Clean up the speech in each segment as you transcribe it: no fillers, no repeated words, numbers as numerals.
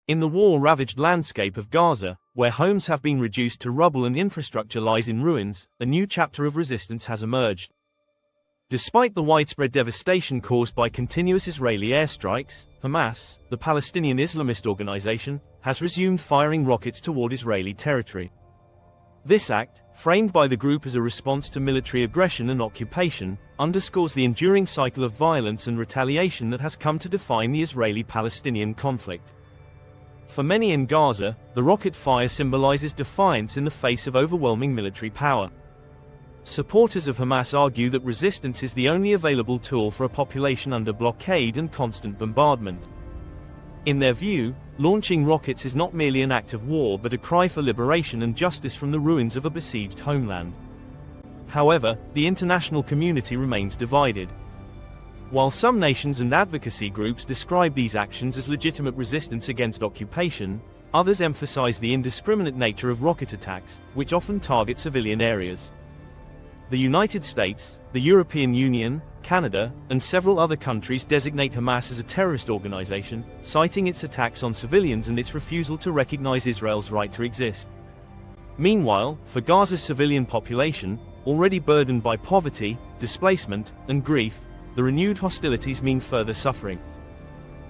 In the war-ravaged landscape of Gaza, where homes have been reduced to rubble and infrastructure lies in ruins, a new chapter of resistance has emerged. Despite the widespread devastation caused by continuous Israeli airstrikes, Hamas, the Palestinian Islamist organization, has resumed firing rockets toward Israeli territory. This act, framed by the group as a response to military aggression and occupation, underscores the enduring cycle of violence and retaliation that has come to define the Israeli-Palestinian conflict. For many in Gaza, the rocket fire symbolizes defiance in the face of overwhelming military power. Supporters of Hamas argue that resistance is the only available tool for a population under blockade and constant bombardment. In their view, launching rockets is not merely an act of war but a cry for liberation and justice from the ruins of a besieged homeland. However, the international community remains divided. While some nations and advocacy groups describe these actions as legitimate resistance against occupation, others emphasize the indiscriminate nature of rocket attacks, which often target civilian areas. The United States, the European Union, Canada, and several other countries designate Hamas as a terrorist organization, citing its attacks on civilians and its refusal to recognize Israel's right to exist. Meanwhile, for Gaza's civilian population, already burdened by poverty, displacement, and grief, the renewed hostilities mean further suffering.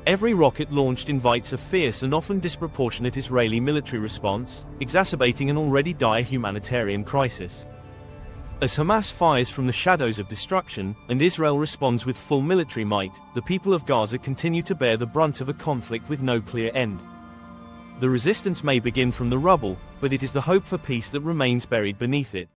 Every rocket launched invites a fierce and often disproportionate Israeli military response, exacerbating an already dire humanitarian crisis. As Hamas fires from the shadows of destruction, and Israel responds with full military might, the people of Gaza continue to bear the brunt of a conflict with no clear end. The resistance may begin from the rubble, but it is the hope for peace that remains buried beneath it.